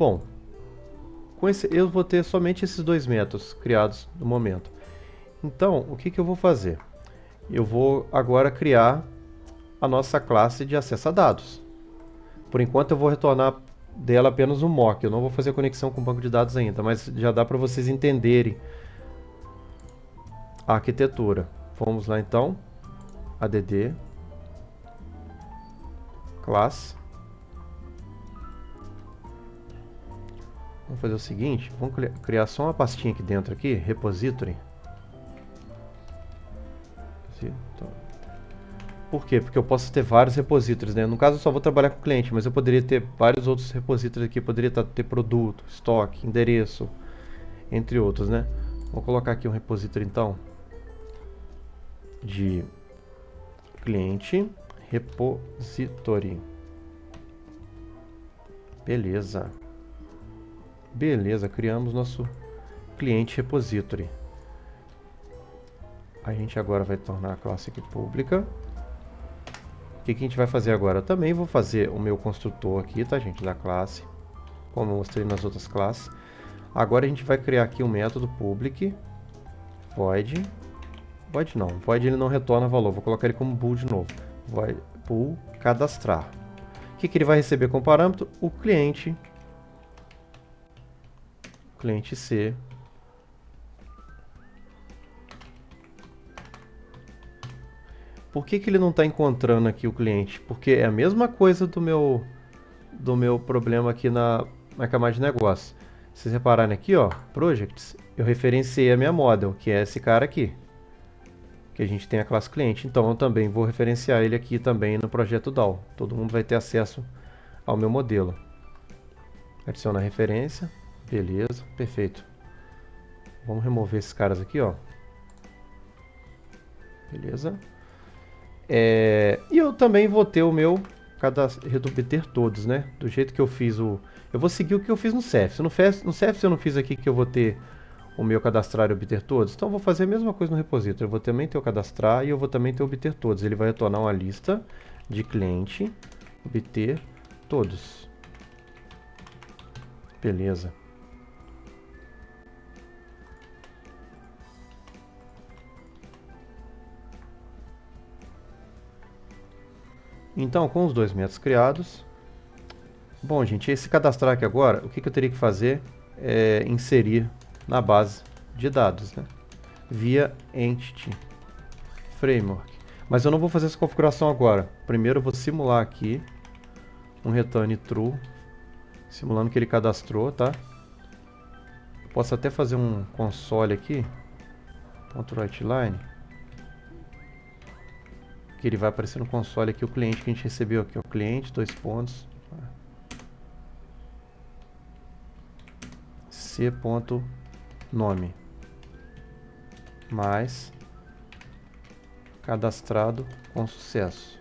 Bom, com esse, eu vou ter somente esses dois métodos criados no momento. Então, o que que eu vou fazer? Eu vou agora criar a nossa classe de acesso a dados. Por enquanto eu vou retornar dela apenas um mock, eu não vou fazer conexão com o banco de dados ainda, mas já dá para vocês entenderem a arquitetura. Vamos lá então, add, class. Vamos fazer o seguinte, vamos criar só uma pastinha aqui dentro, aqui, repository. Por quê? Porque eu posso ter vários repositórios, né? No caso eu só vou trabalhar com cliente, mas eu poderia ter vários outros repositórios aqui, poderia ter produto, estoque, endereço, entre outros, né? Vou colocar aqui um repositório então de cliente repository. Beleza. Beleza, criamos nosso cliente repository. A gente agora vai tornar a classe aqui pública. O que que a gente vai fazer agora? Eu também vou fazer o meu construtor aqui, tá, gente, da classe, como eu mostrei nas outras classes. Agora a gente vai criar aqui um método public void. Void ele não retorna valor, vou colocar ele como bool de novo. Void bool cadastrar. O que que ele vai receber como parâmetro? O cliente C. Por que que ele não está encontrando aqui o cliente? Porque é a mesma coisa do meu problema aqui na camada de negócio. Se vocês repararem aqui, ó, projects, eu referenciei a minha model, que é esse cara aqui, que a gente tem a classe cliente. Então eu também vou referenciar ele aqui também no projeto DAO. Todo mundo vai ter acesso ao meu modelo. Adiciona a referência, beleza, perfeito. Vamos remover esses caras aqui, ó. Beleza. E eu também vou ter o meu obter todos, né? Do jeito que eu fiz o... Eu vou seguir o que eu fiz no Ceph. No Ceph eu não fiz aqui que eu vou ter o meu cadastrar e obter todos. Então eu vou fazer a mesma coisa no repositório. Eu vou também ter o cadastrar e eu vou também ter o obter todos. Ele vai retornar uma lista de cliente, obter todos. Beleza. Então, com os dois métodos criados... Bom, gente, esse cadastrar aqui agora, o que eu teria que fazer é inserir na base de dados, né? Via Entity Framework. Mas eu não vou fazer essa configuração agora. Primeiro eu vou simular aqui um return true, simulando que ele cadastrou, tá? Eu posso até fazer um console aqui, .writeLine, que ele vai aparecer no console aqui o cliente que a gente recebeu aqui, o cliente, dois pontos, c.nome mais cadastrado com sucesso.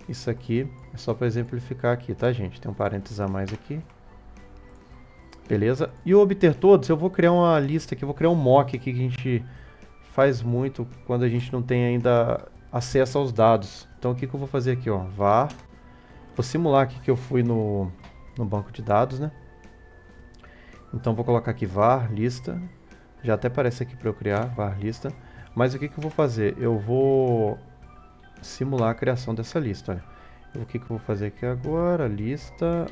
Isso aqui é só para exemplificar aqui, tá, gente? Tem um parênteses a mais aqui. Beleza? E o obter todos, eu vou criar uma lista aqui, vou criar um mock aqui que a gente faz muito quando a gente não tem ainda acesso aos dados. Então o que eu vou fazer aqui, ó, var, vou simular aqui que eu fui no banco de dados, né? Então vou colocar aqui var lista, já até aparece aqui para eu criar var lista, mas o que eu vou fazer? Eu vou simular a criação dessa lista, olha. O que eu vou fazer aqui agora? Lista,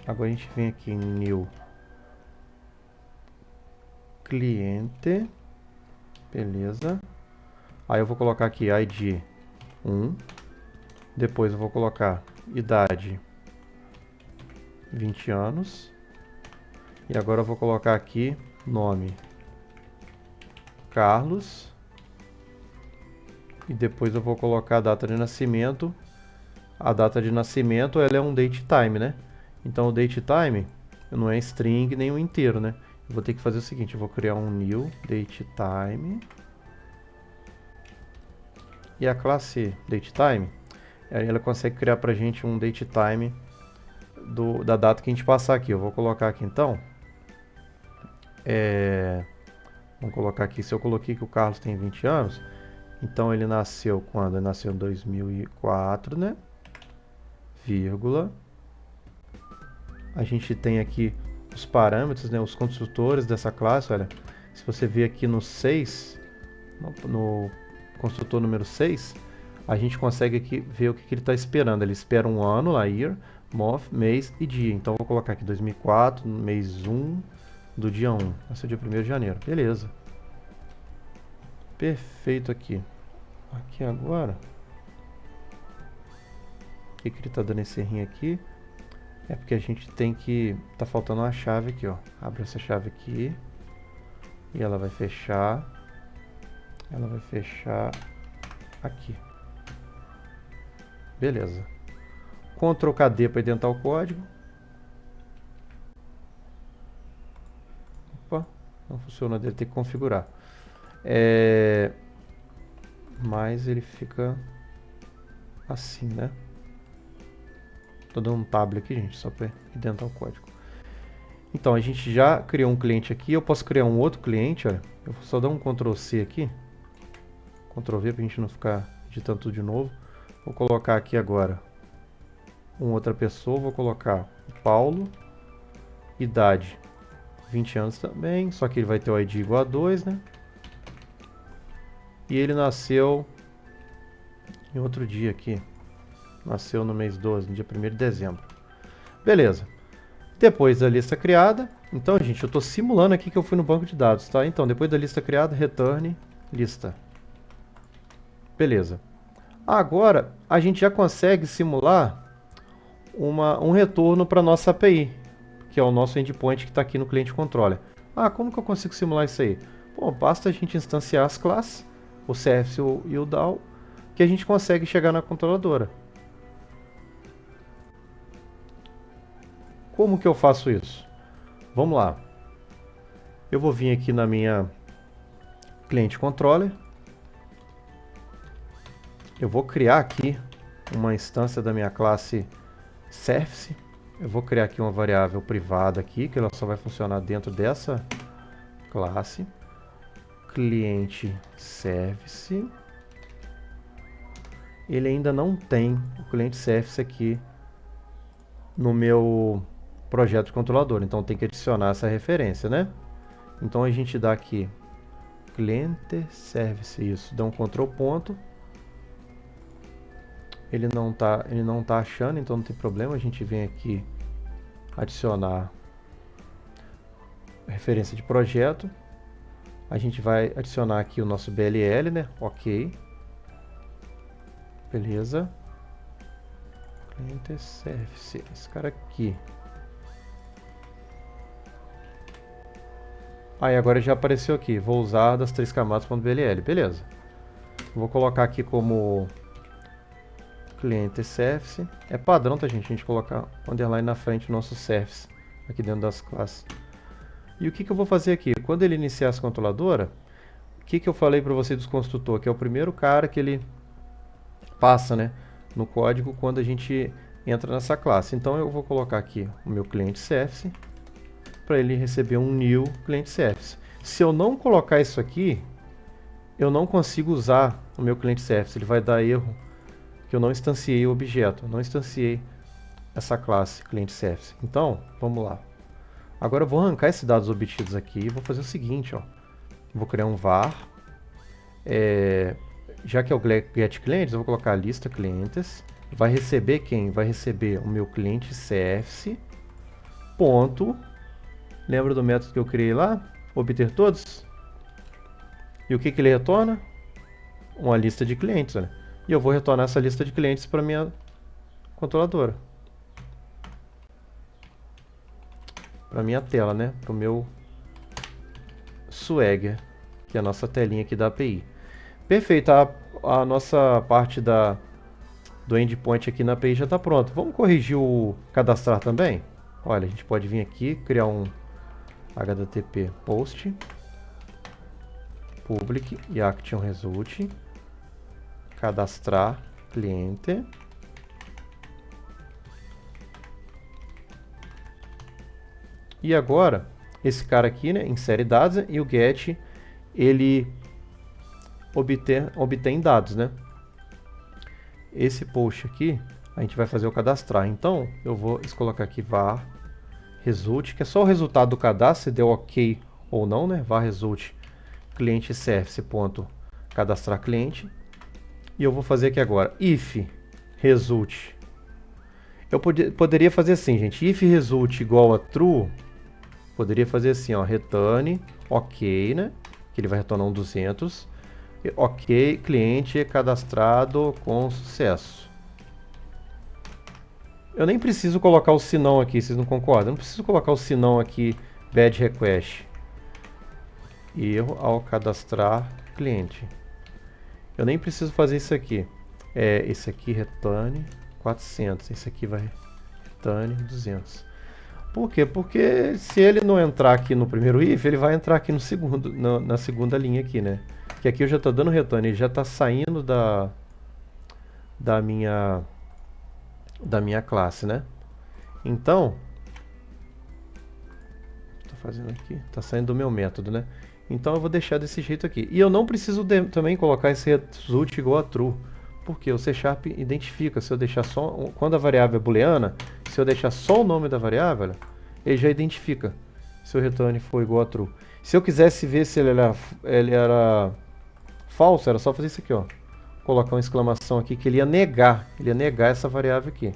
agora a gente vem aqui em new cliente, beleza. Aí eu vou colocar aqui ID 1, depois eu vou colocar idade 20 anos, e agora eu vou colocar aqui nome Carlos, e depois eu vou colocar a data de nascimento. A data de nascimento ela é um date time, né? Então o date time não é string nem um inteiro, né? Eu vou ter que fazer o seguinte, eu vou criar um new date time. E a classe datetime, ela consegue criar pra gente um datetime da data que a gente passar aqui. Eu vou colocar aqui então, vamos colocar aqui, se eu coloquei que o Carlos tem 20 anos, então ele nasceu quando? Ele nasceu em 2004, né? Vírgula. a gente tem aqui os parâmetros, né, os construtores dessa classe. Olha, se você ver aqui no 6, no construtor número 6, a gente consegue aqui ver o que ele está esperando. Ele espera um ano, lá, year, month, mês e dia. Então vou colocar aqui 2004, mês 1 do dia 1. Esse é o dia 1º de janeiro. Beleza. Perfeito aqui. Aqui agora, o que ele está dando esse errinho aqui? É porque a gente tem que... tá faltando uma chave aqui, ó. Abre essa chave aqui. E ela vai fechar. Ela vai fechar aqui. Beleza. Ctrl KD para indentar o código. Opa, não funciona, deve ter que configurar. Mas ele fica assim, né? Tô dando um tab aqui, gente, só para indentar o código. Então, a gente já criou um cliente aqui. Eu posso criar um outro cliente, olha. Eu vou só dar um Ctrl C aqui. Ctrl V para a gente não ficar digitando tudo de novo. Vou colocar aqui agora uma outra pessoa. Vou colocar o Paulo. Idade 20 anos também. Só que ele vai ter o ID igual a 2, né? E ele nasceu em outro dia aqui. Nasceu no mês 12, no dia 1º de dezembro. Beleza. Depois da lista criada, então, gente, eu estou simulando aqui que eu fui no banco de dados, tá? Então, depois da lista criada, return lista. Beleza. Agora, a gente já consegue simular um retorno para a nossa API, que é o nosso endpoint que está aqui no cliente controller. Ah, como que eu consigo simular isso aí? Bom, basta a gente instanciar as classes, o CF e o DAO, que a gente consegue chegar na controladora. Como que eu faço isso? Vamos lá. Eu vou vir aqui na minha cliente controller. Eu vou criar aqui uma instância da minha classe Service. Eu vou criar aqui uma variável privada aqui, que ela só vai funcionar dentro dessa classe. Cliente Service. Ele ainda não tem o cliente Service aqui no meu projeto de controlador, então tem que adicionar essa referência, né? Então a gente dá aqui cliente service, isso, dá um Ctrl ponto. Ele não tá achando, então não tem problema, a gente vem aqui adicionar referência de projeto. A gente vai adicionar aqui o nosso BLL, né? OK. Beleza. Cliente service, esse cara aqui. Aí agora já apareceu aqui, vou usar das 3 camadas.bll, beleza. Vou colocar aqui como cliente service. É padrão, tá, gente? A gente colocar underline na frente do nosso service, aqui dentro das classes. E o que eu vou fazer aqui? Quando ele iniciar essa controladora, o que eu falei para você dos construtor? Que é o primeiro cara que ele passa, né, no código quando a gente entra nessa classe. Então eu vou colocar aqui o meu cliente service, para ele receber um new cliente service. Se eu não colocar isso aqui, eu não consigo usar o meu cliente service. Ele vai dar erro que eu não instanciei o objeto, eu não instanciei essa classe cliente service. Então, vamos lá. Agora eu vou arrancar esses dados obtidos aqui e vou fazer o seguinte, ó. Vou criar um var. Já que é o get clientes, eu vou colocar a lista clientes. Vai receber quem? Vai receber o meu cliente service. Ponto. Lembra do método que eu criei lá? Obter todos? E o que ele retorna? Uma lista de clientes, olha. E eu vou retornar essa lista de clientes para minha controladora. Para minha tela, né? Para o meu Swagger, que é a nossa telinha aqui da API. Perfeito, a nossa parte do endpoint aqui na API já está pronta. Vamos corrigir o cadastrar também? Olha, a gente pode vir aqui, criar um HTTP post public e action result, cadastrar cliente, e agora esse cara aqui, né, insere dados, e o get ele obtém dados, né? Esse post aqui a gente vai fazer o cadastrar, então eu vou colocar aqui var result, que é só o resultado do cadastro, se deu ok ou não, né? var result cliente service ponto cadastrar cliente. E eu vou fazer aqui agora if result. Eu poderia fazer assim, gente, if result igual a true, poderia fazer assim, ó, return ok, né? Que ele vai retornar um 200. Ok, cliente cadastrado com sucesso. Eu nem preciso colocar o senão aqui, vocês não concordam? Eu não preciso colocar o senão aqui, bad request. Erro ao cadastrar cliente. Eu nem preciso fazer isso aqui. Esse aqui return 400, esse aqui vai return 200. Por quê? Porque se ele não entrar aqui no primeiro if, ele vai entrar aqui no segundo, na segunda linha aqui, né? Que aqui eu já estou dando return, ele já está saindo da minha classe, né? Então, estou fazendo aqui, está saindo do meu método, né? Então eu vou deixar desse jeito aqui. E eu não preciso também colocar esse result igual a true, porque o C# identifica, se eu deixar só, quando a variável é booleana, se eu deixar só o nome da variável, ele já identifica se o return for igual a true. Se eu quisesse ver se ele era falso, era só fazer isso aqui, ó. Colocar uma exclamação aqui que ele ia negar essa variável aqui.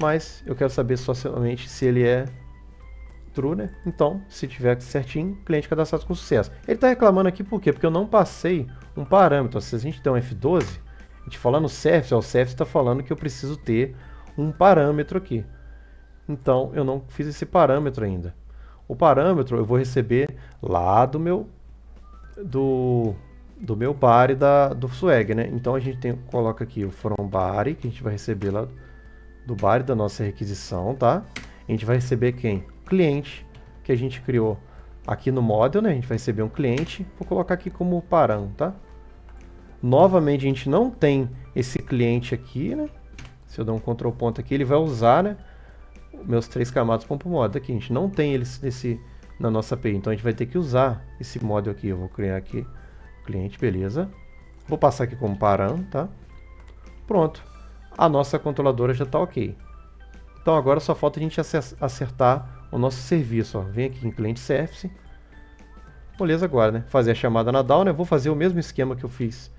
Mas eu quero saber somente se ele é true, né? Então, se tiver certinho, cliente cadastrado com sucesso. Ele está reclamando aqui por quê? Porque eu não passei um parâmetro. Se a gente der um F12, a gente fala no service, o service está falando que eu preciso ter um parâmetro aqui. Então, eu não fiz esse parâmetro ainda. O parâmetro eu vou receber lá do meu body do swag, né? Então a gente coloca aqui o from body, que a gente vai receber lá do body da nossa requisição, tá? A gente vai receber quem? Cliente, que a gente criou aqui no model, né? A gente vai receber um cliente, vou colocar aqui como param, tá? Novamente a gente não tem esse cliente aqui, né? Se eu der um Ctrl ponto aqui, ele vai usar, né, meus 3 camadas para o model aqui. A gente não tem ele na nossa API, então a gente vai ter que usar esse model aqui. Eu vou criar aqui cliente, beleza. Vou passar aqui como param, tá? Pronto. A nossa controladora já está ok. Então agora só falta a gente acertar o nosso serviço, ó. Vem aqui em cliente service. Beleza agora, né? Fazer a chamada na DAO, né? Vou fazer o mesmo esquema que eu fiz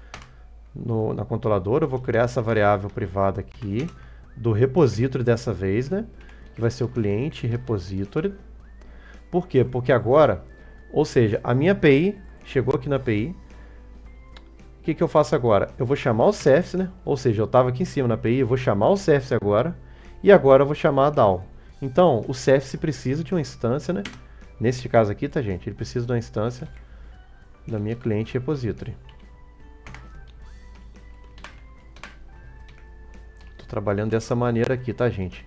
na controladora. Eu vou criar essa variável privada aqui do repository dessa vez, né? Que vai ser o cliente repository. Por quê? Porque agora, ou seja, a minha API chegou aqui na API. O que eu faço agora? Eu vou chamar o service, né? Ou seja, eu estava aqui em cima na API, eu vou chamar o service agora. E agora eu vou chamar a DAO. Então, o service precisa de uma instância, né? Nesse caso aqui, tá, gente? Ele precisa de uma instância da minha cliente repository. Estou trabalhando dessa maneira aqui, tá, gente?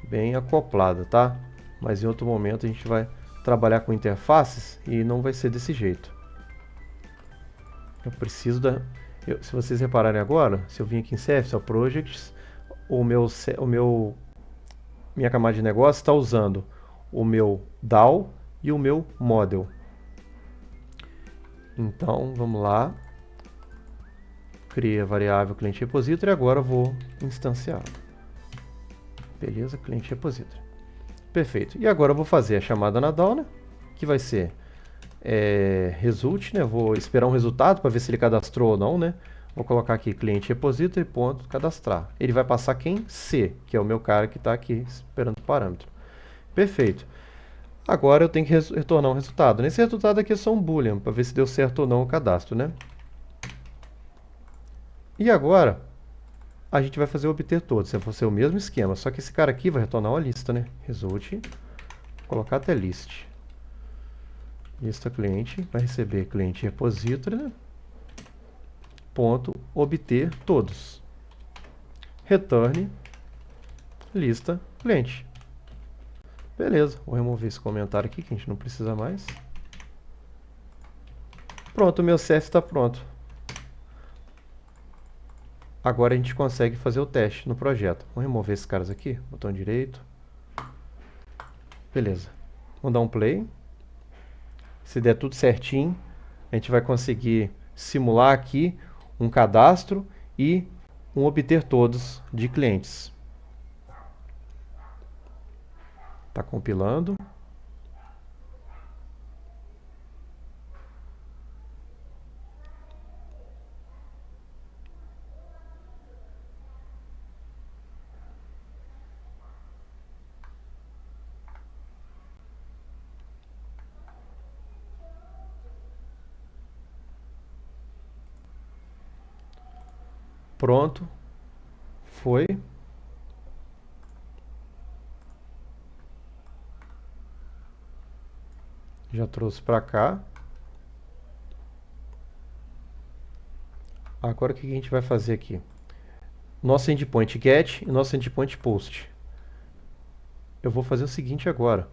Bem acoplada, tá? Mas em outro momento a gente vai trabalhar com interfaces e não vai ser desse jeito. Eu preciso se vocês repararem agora, se eu vim aqui em Service, ó, Projects, minha camada de negócio está usando o meu DAO e o meu Model. Então, vamos lá. Criei a variável cliente repository e agora vou instanciar. Beleza, cliente repository. Perfeito. E agora eu vou fazer a chamada na DAO, né? Que vai ser result, né? Eu vou esperar um resultado para ver se ele cadastrou ou não, né? Vou colocar aqui cliente repository, ponto, cadastrar. Ele vai passar quem? C, que é o meu cara que está aqui esperando o parâmetro. Perfeito. Agora eu tenho que retornar um resultado. Nesse resultado aqui é só um boolean, para ver se deu certo ou não o cadastro, né? E agora, a gente vai fazer o obter todos. Vai ser o mesmo esquema, só que esse cara aqui vai retornar uma lista, né? Result, vou colocar até list. Lista cliente, vai receber cliente repository, né? Ponto, obter todos. Return, lista, cliente. Beleza, vou remover esse comentário aqui que a gente não precisa mais. Pronto, o meu CF está pronto. Agora a gente consegue fazer o teste no projeto. Vou remover esses caras aqui, botão direito. Beleza. Vamos dar um play. Se der tudo certinho, a gente vai conseguir simular aqui um cadastro e um obter todos de clientes. Está compilando. Pronto. Foi. Já trouxe para cá. Agora o que a gente vai fazer aqui? Nosso endpoint get e nosso endpoint post. Eu vou fazer o seguinte agora.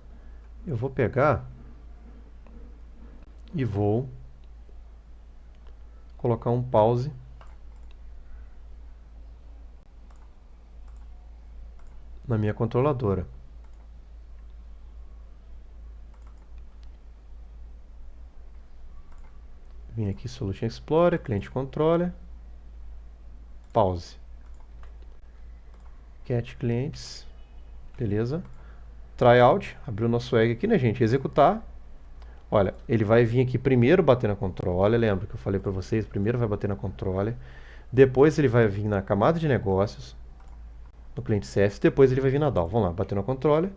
Eu vou pegar e vou colocar um pause na minha controladora. Vim aqui, Solution Explorer, Cliente Controller, pause. Get clientes, beleza. Tryout, abriu o nosso egg aqui, né, gente? Executar. Olha, ele vai vir aqui primeiro bater na controller, lembra que eu falei para vocês? Primeiro vai bater na controller, depois ele vai vir na camada de negócios, no cliente CF, depois ele vai vir na DAO. Vamos lá, bater na controller.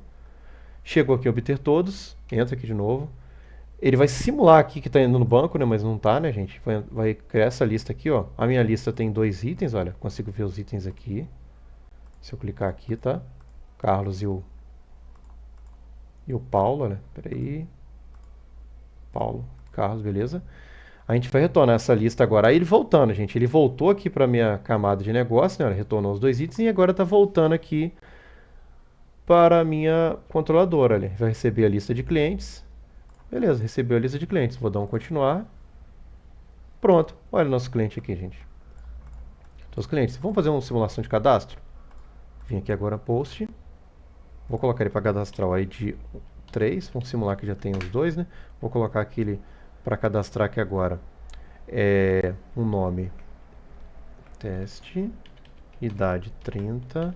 Chegou aqui a obter todos, entra aqui de novo. Ele vai simular aqui que está indo no banco, né? Mas não está, né, gente? Vai criar essa lista aqui, ó. A minha lista tem 2 itens, olha. Consigo ver os itens aqui. Se eu clicar aqui, tá? Carlos e o Paulo, olha. Peraí. Paulo, Carlos, beleza? A gente vai retornar essa lista agora. Aí ele voltando, gente. Ele voltou aqui para a minha camada de negócio, né? Olha, retornou os 2 itens e agora está voltando aqui para a minha controladora. Olha. Vai receber a lista de clientes. Beleza, recebeu a lista de clientes. Vou dar um continuar. Pronto. Olha o nosso cliente aqui, gente. Então, os clientes. Vamos fazer uma simulação de cadastro? Vim aqui agora, post. Vou colocar ele para cadastrar o ID 3. Vamos simular que já tem os dois, né? Vou colocar aquele para cadastrar aqui agora. Um nome. Teste. Idade 30.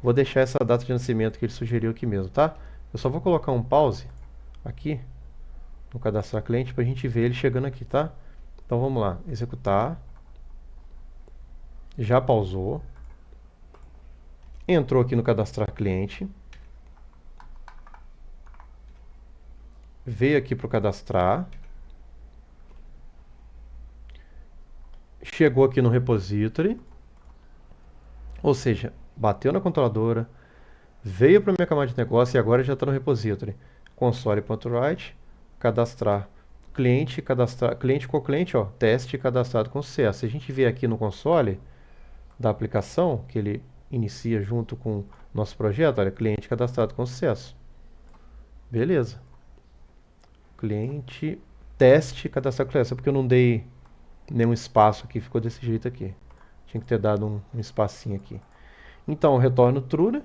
Vou deixar essa data de nascimento que ele sugeriu aqui mesmo, tá? Eu só vou colocar um pause aqui no cadastrar cliente para a gente ver ele chegando aqui, tá? Então vamos lá, executar. Já pausou. Entrou aqui no cadastrar cliente. Veio aqui para o cadastrar. Chegou aqui no repository. Ou seja, bateu na controladora, veio para a minha camada de negócio e agora já está no repository. Console.write, cadastrar cliente, cliente com cliente, ó, teste cadastrado com sucesso. Se a gente vier aqui no console da aplicação, que ele inicia junto com o nosso projeto, olha, cliente cadastrado com sucesso. Beleza. Cliente, teste cadastrado com sucesso, porque eu não dei nenhum espaço aqui, ficou desse jeito aqui. Tinha que ter dado um espacinho aqui. Então, eu retorno true, né?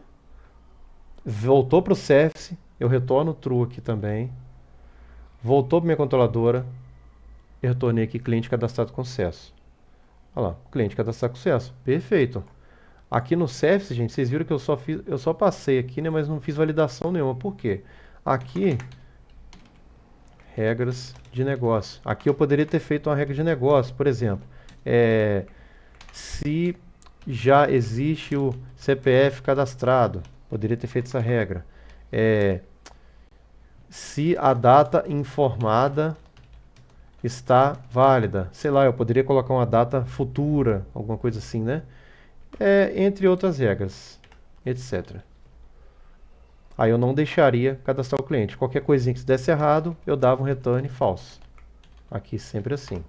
Voltou para o Service, eu retorno true aqui também. Voltou para minha controladora, eu retornei aqui cliente cadastrado com sucesso. Olha lá, cliente cadastrado com sucesso. Perfeito. Aqui no Service, gente, vocês viram que eu só passei aqui, né, mas não fiz validação nenhuma. Por quê? Aqui, regras de negócio. Aqui eu poderia ter feito uma regra de negócio, por exemplo. Se já existe o CPF cadastrado, poderia ter feito essa regra. Se a data informada está válida. Sei lá, eu poderia colocar uma data futura, alguma coisa assim, né? Entre outras regras, etc. Aí eu não deixaria cadastrar o cliente. Qualquer coisinha que se desse errado, eu dava um return false. Aqui sempre assim.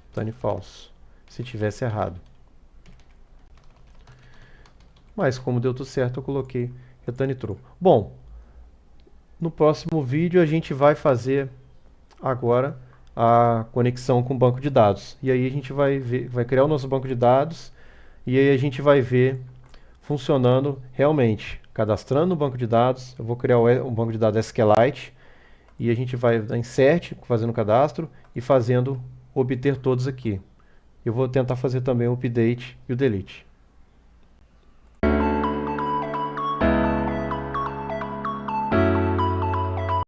Return false. Se tivesse errado. Mas como deu tudo certo, eu coloquei return true. Bom, no próximo vídeo a gente vai fazer agora a conexão com o banco de dados. E aí a gente vai criar o nosso banco de dados e aí a gente vai ver funcionando realmente. Cadastrando no banco de dados, eu vou criar um banco de dados SQLite e a gente vai dar insert, fazendo o cadastro e fazendo obter todos aqui. Eu vou tentar fazer também o update e o delete.